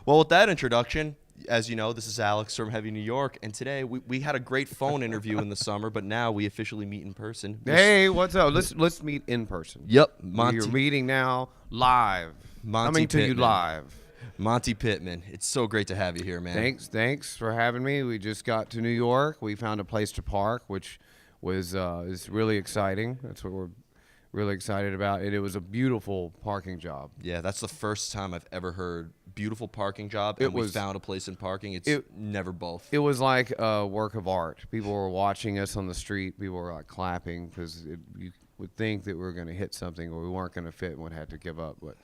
Well, with that introduction, as you know, this is Alex from Heavy New York, and today we had a great phone interview in the summer, but now we officially meet in person. Hey, what's up? Let's meet in person. Yep, We're meeting now live. Coming to you live. Monte Pittman. It's so great to have you here, man. Thanks for having me. We just got to New York. We found a place to park, which was is really exciting. That's what we're really excited about. It was a beautiful parking job. Yeah, that's the first time I've ever heard beautiful parking job, and we found a place in parking. It's never both. It was like a work of art. People were watching us on the street. People were like clapping because you would think that we were going to hit something or we weren't going to fit and would have to give up. But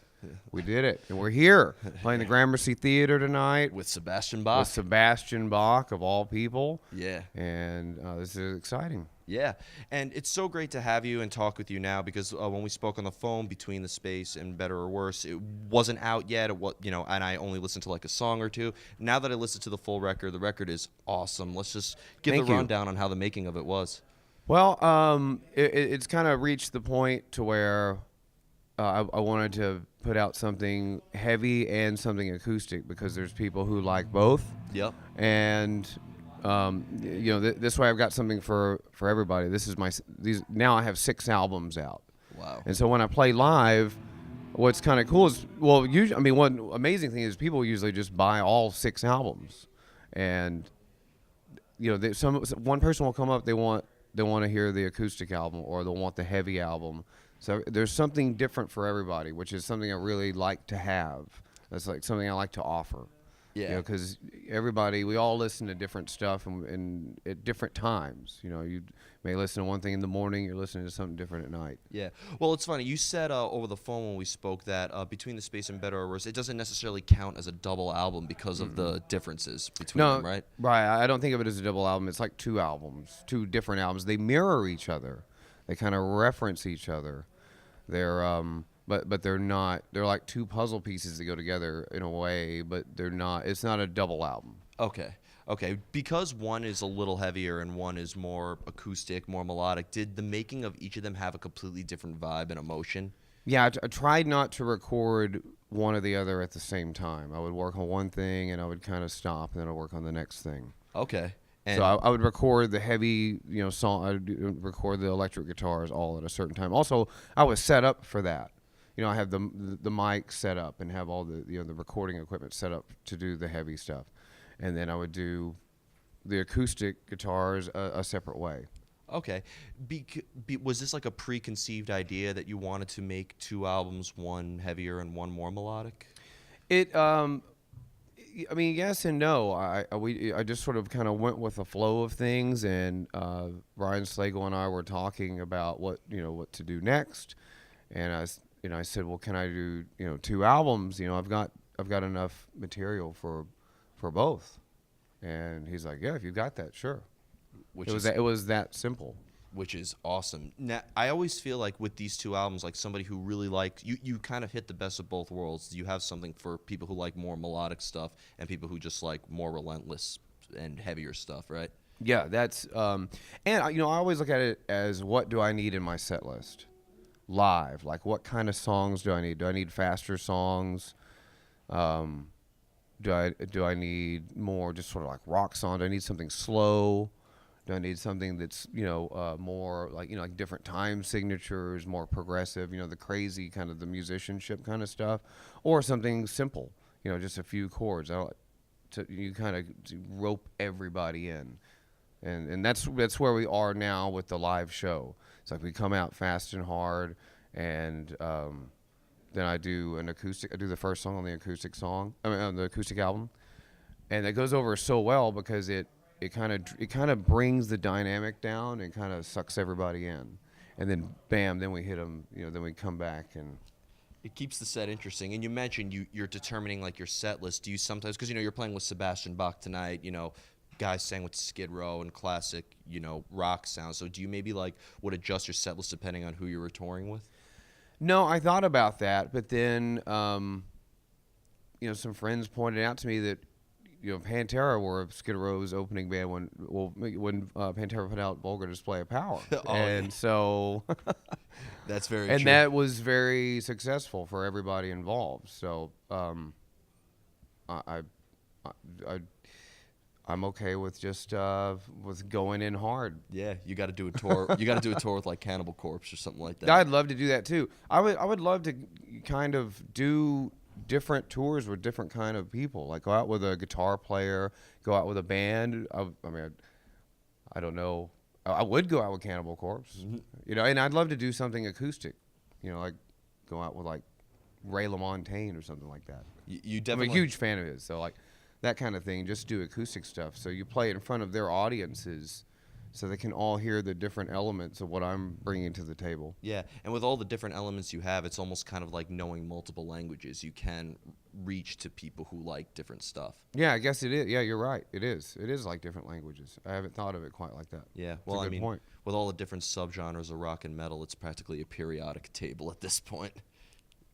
we did it, and we're here playing the Gramercy Theater tonight with Sebastian Bach. With Sebastian Bach, of all people. Yeah. And this is exciting. Yeah, and it's so great to have you and talk with you now because when we spoke on the phone Between the Space and Better or Worse, it wasn't out yet. And I only listened to like a song or two. Now that I listened to the full record, the record is awesome. Let's just give the rundown on how the making of it was. Well, it's kind of reached the point to where I wanted to put out something heavy and something acoustic because there's people who like both. Yep. And this way I've got something for everybody. Now I have 6 albums out. Wow. And so when I play live, what's kind of cool is one amazing thing is people usually just buy all 6 albums, and one person will come up, they want to hear the acoustic album or they'll want the heavy album. So there's something different for everybody, which is something I really like to have. That's like something I like to offer. Yeah. Because we all listen to different stuff and at different times. You may listen to one thing in the morning, you're listening to something different at night. Yeah. Well, it's funny. You said over the phone when we spoke that Between the Space and Better or Worse, it doesn't necessarily count as a double album because of the differences between them, right? Right. I don't think of it as a double album. It's like 2 albums, 2 different albums. They mirror each other. They kind of reference each other. They're but they're not. They're like 2 puzzle pieces that go together in a way, but they're not. It's not a double album. Okay. Because one is a little heavier and one is more acoustic, more melodic, did the making of each of them have a completely different vibe and emotion? Yeah, I tried not to record one or the other at the same time. I would work on one thing and I would kind of stop, and then I'd work on the next thing. Okay. And so I would record the heavy, song. I would record the electric guitars all at a certain time. Also, I was set up for that. I have the mic set up and have all the the recording equipment set up to do the heavy stuff, and then I would do the acoustic guitars a separate way. Okay. Was this like a preconceived idea that you wanted to make 2 albums, one heavier and one more melodic? Yes and no. I just sort of kind of went with the flow of things, and Ryan Slagle and I were talking about what to do next, and I said, well, can I do 2 albums? I've got enough material for both, and he's like, yeah, if you got that, sure. It was that simple. Which is awesome. Now, I always feel like with these 2 albums, like somebody who really likes you kind of hit the best of both worlds. You have something for people who like more melodic stuff and people who just like more relentless and heavier stuff, right? Yeah, that's and I always look at it as, what do I need in my set list live? Like, what kind of songs do I need? Do I need faster songs? Do I need more just sort of like rock song? Do I need something slow? Do I need something that's more like different time signatures, more progressive, the crazy kind of the musicianship kind of stuff, or something simple, just a few chords? You kind of rope everybody in, and that's where we are now with the live show. It's like we come out fast and hard, and then I do an acoustic. I do the first song on the acoustic on the acoustic album, and it goes over so well because it kind of brings the dynamic down and kind of sucks everybody in, and then bam, then we hit them. Then we come back, and it keeps the set interesting. And you mentioned you're determining like your set list. Do you sometimes, because you're playing with Sebastian Bach tonight, guys sang with Skid Row and classic rock sounds. So do you maybe would adjust your set list depending on who you were touring with? No, I thought about that, but then some friends pointed out to me that Pantera were Skid Row's opening band when Pantera put out Vulgar Display of Power. So that's very and true. that was very successful for everybody involved. So I, I, I I'm okay with just with going in hard. Yeah, you got to do a tour. You got to do a tour with like Cannibal Corpse or something like that. I'd love to do that too. I would love to kind of do different tours with different kind of people. Like go out with a guitar player, go out with a band. I mean, I don't know. I would go out with Cannibal Corpse, and I'd love to do something acoustic. Like go out with like Ray LaMontagne or something like that. You I'm definitely. a huge fan of his, so like that kind of thing. Just do acoustic stuff, so you play it in front of their audiences, so they can all hear the different elements of what I'm bringing to the table. Yeah, and with all the different elements you have, it's almost kind of like knowing multiple languages. You can reach to people who like different stuff. Yeah, I guess it is. Yeah, you're right. It is. It is like different languages. I haven't thought of it quite like that. Yeah, Well, well, a good point. with all the different subgenres of rock and metal, it's practically a periodic table at this point.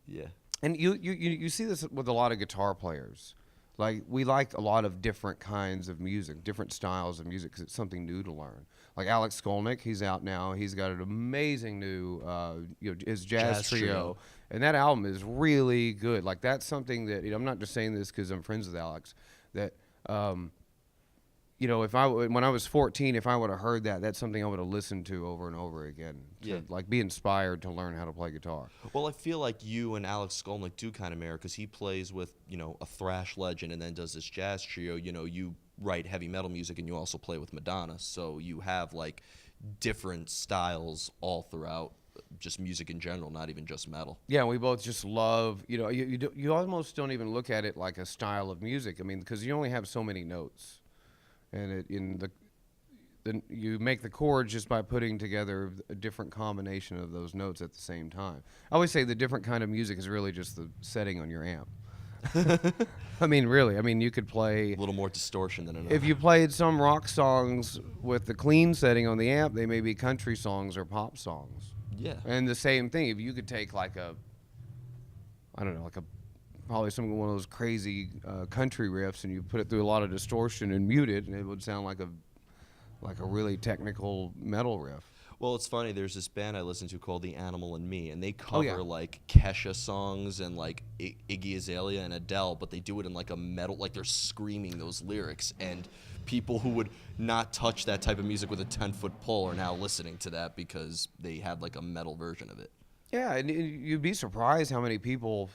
Yeah. And you see this with a lot of guitar players. Like, we like a lot of different kinds of music, different styles of music, because it's something new to learn. Like Alex Skolnick, he's out now. He's got an amazing new, his jazz trio. And that album is really good. Like, that's something that, I'm not just saying this because I'm friends with Alex, that, when I was 14, if I would have heard that, that's something I would have listened to over and over again to, like, be inspired to learn how to play guitar. Well, I feel like you and Alex Skolnick do kind of mirror because he plays with, a thrash legend and then does this jazz trio. You write heavy metal music and you also play with Madonna. So you have, like, different styles all throughout just music in general, not even just metal. Yeah, we both just love, you almost don't even look at it like a style of music. I mean, because you only have so many notes. And you make the chords just by putting together a different combination of those notes at the same time. I always say the different kind of music is really just the setting on your amp. I mean, really. I mean, you could play A little more distortion than another. if you played some rock songs with the clean setting on the amp, they may be country songs or pop songs. Yeah. And the same thing, if you could take like probably one of those crazy country riffs, and you put it through a lot of distortion and mute it, and it would sound like a really technical metal riff. Well, it's funny. There's this band I listen to called The Animal and Me, and they cover yeah. like Kesha songs and like Iggy Azalea and Adele, but they do it in like a metal, like they're screaming those lyrics. And people who would not touch that type of music with a 10-foot pole are now listening to that because they had like a metal version of it. Yeah, and you'd be surprised how many people,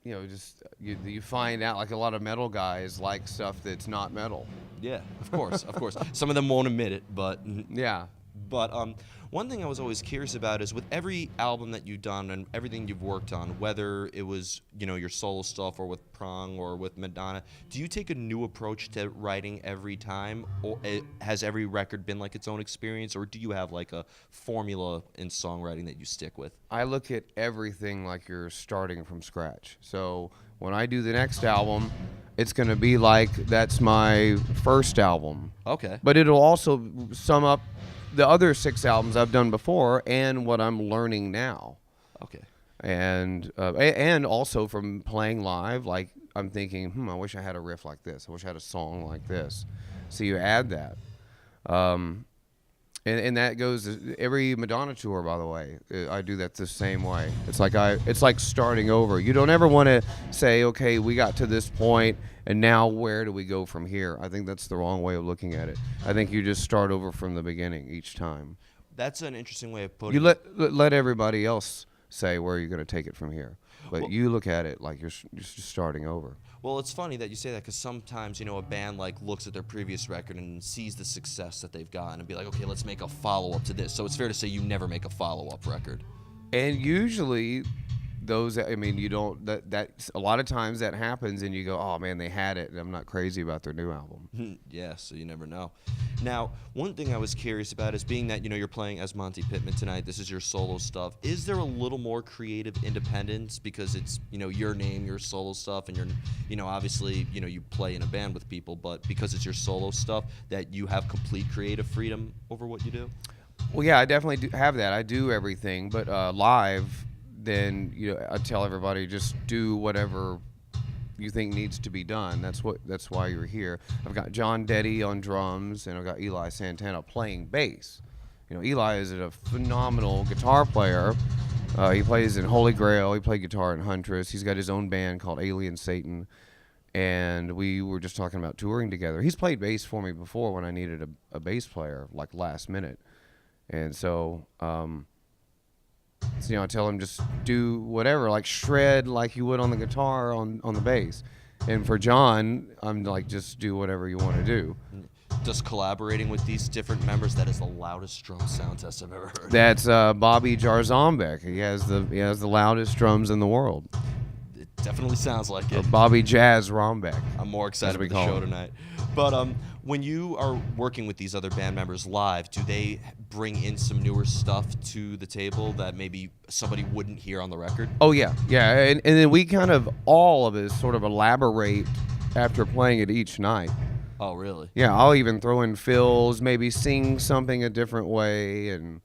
you find out like a lot of metal guys like stuff that's not metal. Yeah, of course, of course. Some of them won't admit it, but Yeah. But one thing I was always curious about is with every album that you've done and everything you've worked on, whether it was your solo stuff or with Prong or with Madonna, do you take a new approach to writing every time, or has every record been like its own experience, or do you have like a formula in songwriting that you stick with? I look at everything like you're starting from scratch. So when I do the next album, it's going to be like that's my first album. Okay. But it'll also sum up the other 6 albums I've done before and what I'm learning now. Okay. And also from playing live, like I'm thinking, I wish I had a riff like this. I wish I had a song like this. So you add that. And that goes every Madonna tour, by the way. I do that the same way. It's like starting over. You don't ever want to say, okay, we got to this point, and now where do we go from here? I think that's the wrong way of looking at it. I think you just start over from the beginning each time. That's an interesting way of putting You it. let everybody else say where you're going to take it from here, but you look at it like you're just starting over. Well, it's funny that you say that because sometimes, a band like looks at their previous record and sees the success that they've gotten and be like, okay, let's make a follow-up to this. So it's fair to say you never make a follow-up record. And usually you don't, that a lot of times that happens and you go, oh man, they had it, and I'm not crazy about their new album. Yeah, so you never know. Now, one thing I was curious about is being that, you're playing as Monte Pittman tonight, this is your solo stuff. Is there a little more creative independence because it's, your name, your solo stuff, and you're, obviously, you play in a band with people, but because it's your solo stuff that you have complete creative freedom over what you do? Well, yeah, I definitely do have that. I do everything, but live, then I tell everybody just do whatever you think needs to be done. That's why you're here. I've got John Deddy on drums, and I've got Eli Santana playing bass. Eli is a phenomenal guitar player, He plays in Holy Grail. He played guitar in Huntress. He's got his own band called Alien Satan. And we were just talking about touring together. He's played bass for me before when I needed a bass player, like last minute. And so, I tell him just do whatever, like shred like you would on the guitar on the bass. And for John, I'm like, just do whatever you want to do. Does collaborating with these different members, that is the loudest drum sound test I've ever heard. That's Bobby Jarzombek. He has the loudest drums in the world. It definitely sounds like it. Bobby Jazz Rombeck. I'm more excited As we for the call show him. tonight. But when you are working with these other band members live, do they bring in some newer stuff to the table that maybe somebody wouldn't hear on the record? Oh yeah, and then we kind of all of us sort of elaborate after playing it each night. Oh, really? Yeah, I'll even throw in fills, maybe sing something a different way, and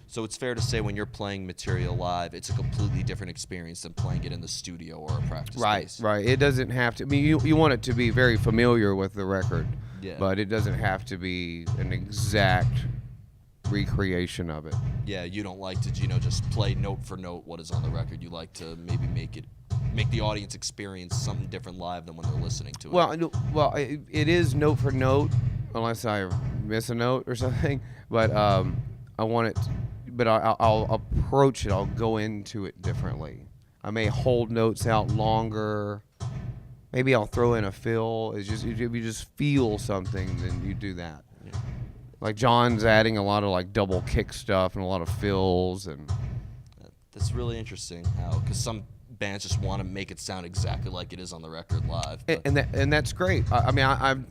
So it's fair to say when you're playing material live, it's a completely different experience than playing it in the studio or a practice space. right. It doesn't have to. I mean, you want it to be very familiar with the record, Yeah. but it doesn't have to be an exact recreation of it. Yeah, you don't like to, just play note for note what is on the record. You like to maybe make the audience experience something different live than when they're listening to it. Well, it is note for note, unless I miss a note or something. But I want it. But I'll approach it. I'll go into it differently. I may hold notes out longer. Maybe I'll throw in a fill. It's just if you just feel something, then you do that. Yeah. Like John's adding a lot of like double kick stuff and a lot of fills and. That's really interesting because some bands just want to make it sound exactly like it is on the record live. But And that's great. I mean,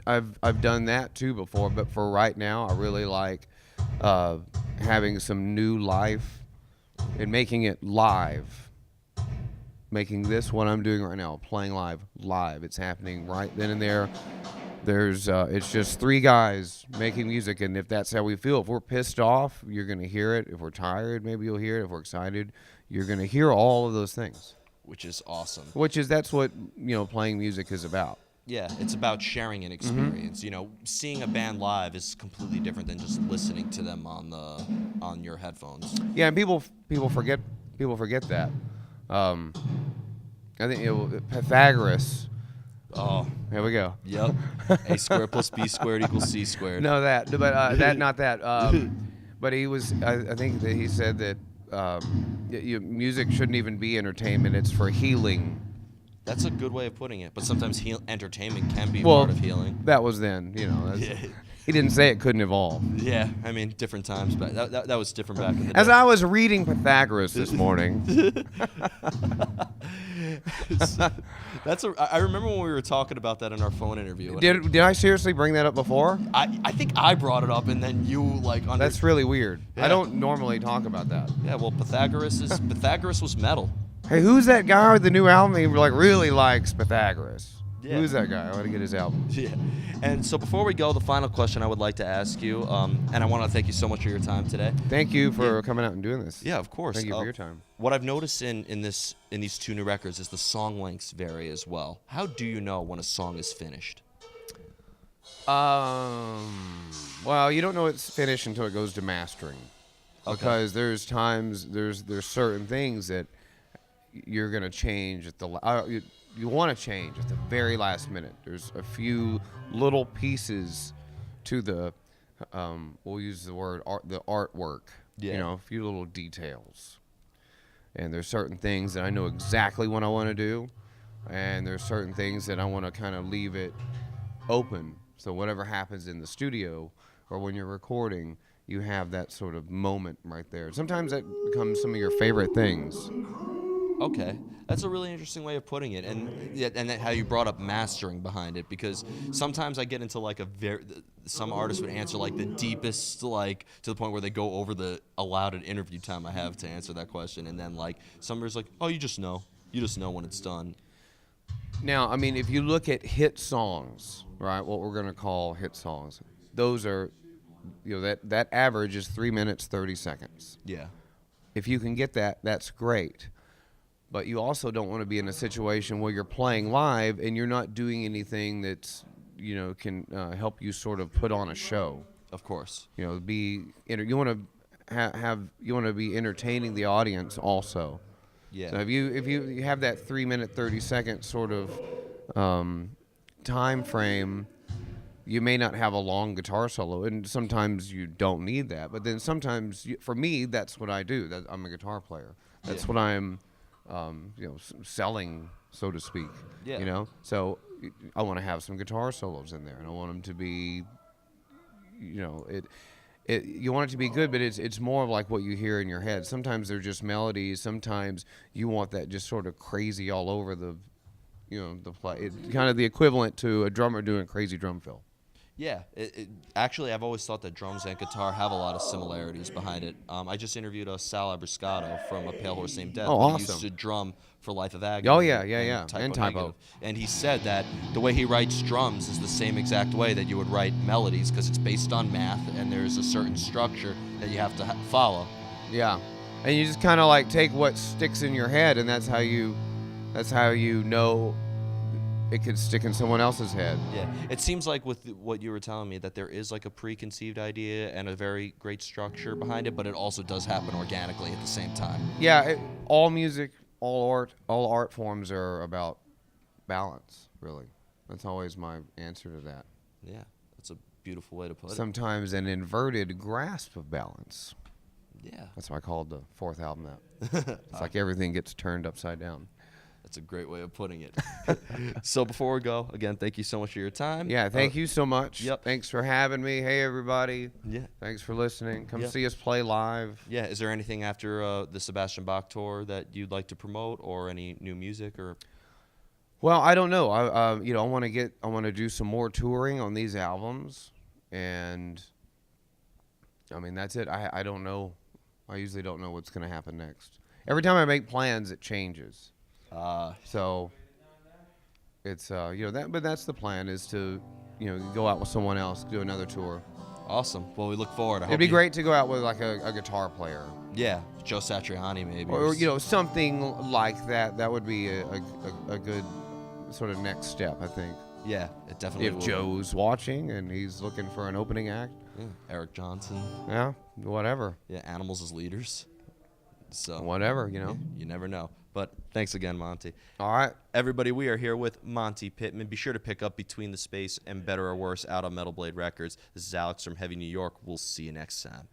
I've done that too before, but for right now, I really like having some new life and making it live. Making this what I'm doing right now, playing live. It's happening right then and there. There's it's just three guys making music, and if that's how we feel, if we're pissed off, you're gonna hear it. If we're tired, maybe you'll hear it. If we're excited, you're gonna hear all of those things. which is awesome. That's what playing music is about. Yeah, it's about sharing an experience. Seeing a band live is completely different than just listening to them on your headphones. Yeah, and people forget that. I think Pythagoras. Oh, Here we go. yep. A squared plus B squared equals C squared. No, not that. But he was. I think that he said that music shouldn't even be entertainment. It's for healing. That's a good way of putting it. But sometimes entertainment can be Well, part of healing. That was then. That's, Yeah. He didn't say it couldn't evolve. Yeah, I mean, different times, but that was different back in the day. As I was reading Pythagoras this morning. I remember when we were talking about that in our phone interview. and Did I seriously bring that up before? I think I brought it up, and then you That's really weird. Yeah. I don't normally talk about that. Yeah, well, Pythagoras was metal. Hey, who's that guy with the new album? He really likes Pythagoras. Yeah. Who's that guy? I want to get his album. Yeah. And so before we go, the final question I would like to ask you, and I want to thank you so much for your time today. Thank you for coming out and doing this. Yeah, of course. Thank you for your time. What I've noticed in these two new records is the song lengths vary as well. How do you know when a song is finished? Well, you don't know it's finished until it goes to mastering. Okay. Because there's certain things that you're gonna change at you want to change at the very last minute. There's a few little pieces to the we'll use the word the artwork. Yeah. A few little details. And there's certain things that I know exactly what I want to do, and there's certain things that I want to kind of leave it open. So whatever happens in the studio or when you're recording, you have that sort of moment right there. Sometimes that becomes some of your favorite things. Okay, that's a really interesting way of putting it, and that how you brought up mastering behind it, because sometimes I get into some artists would answer the deepest, to the point where they go over the allotted interview time I have to answer that question, and then somebody's like, oh, you just know when it's done. Now, I mean, if you look at hit songs, right, what we're gonna call hit songs, those are, that average is 3 minutes 30 seconds. Yeah. If you can get that, that's great. But you also don't want to be in a situation where you're playing live and you're not doing anything that's, can help you sort of put on a show. Of course. You want to you want to be entertaining the audience also. Yeah. So if you have that 3 minute 30 second sort of time frame, you may not have a long guitar solo, and sometimes you don't need that. But then sometimes, for me, that's what I do. That I'm a guitar player. That's what I'm, selling, so to speak. Yeah. So I want to have some guitar solos in there, and I want them to be, you want it to be good, but it's more of like what you hear in your head. Sometimes they're just melodies. Sometimes you want that just sort of crazy all over the, the play. It's kind of the equivalent to a drummer doing crazy drum fill. Yeah, actually, I've always thought that drums and guitar have a lot of similarities behind it. I just interviewed Sal Abruscato from A Pale Horse Named Death. Oh, But he awesome. used to drum for Life of Agony. Oh, yeah, and Typo and Typo. Negative. And he said that the way he writes drums is the same exact way that you would write melodies, because it's based on math and there's a certain structure that you have to follow. Yeah, and you just kind of like take what sticks in your head, and that's how you know it could stick in someone else's head. Yeah, it seems like with what you were telling me that there is like a preconceived idea and a very great structure behind it, but it also does happen organically at the same time. Yeah, all music, all art forms are about balance, really. That's always my answer to that. Yeah, that's a beautiful way to put it. Sometimes an inverted grasp of balance. Yeah. That's why I called the fourth album that. It's like everything gets turned upside down. That's a great way of putting it. So before we go, again, thank you so much for your time. Yeah, thank you so much. Yep. Thanks for having me. Hey, everybody. Yeah. Thanks for listening. Come Yep. see us play live. Yeah. Is there anything after the Sebastian Bach tour that you'd like to promote, or any new music, or? Well, I don't know. I want to do some more touring on these albums, and I mean that's it. I don't know. I usually don't know what's going to happen next. Every time I make plans, it changes. So it's but that's the plan, is to go out with someone else, do another tour. Awesome. Well, we look forward. It'd be great to go out with like a guitar player. Yeah, Joe Satriani maybe. Or something like that. That would be a good sort of next step, I think. Yeah, it definitely. If will. Joe's watching and he's looking for an opening act. Yeah, Eric Johnson. Yeah, whatever. Yeah, Animals as leaders. So Whatever, yeah, you never know. But thanks again, Monte. All right. Everybody, we are here with Monte Pittman. Be sure to pick up Between the Space and Better or Worse out on Metal Blade Records. This is Alex from Heavy New York. We'll see you next time.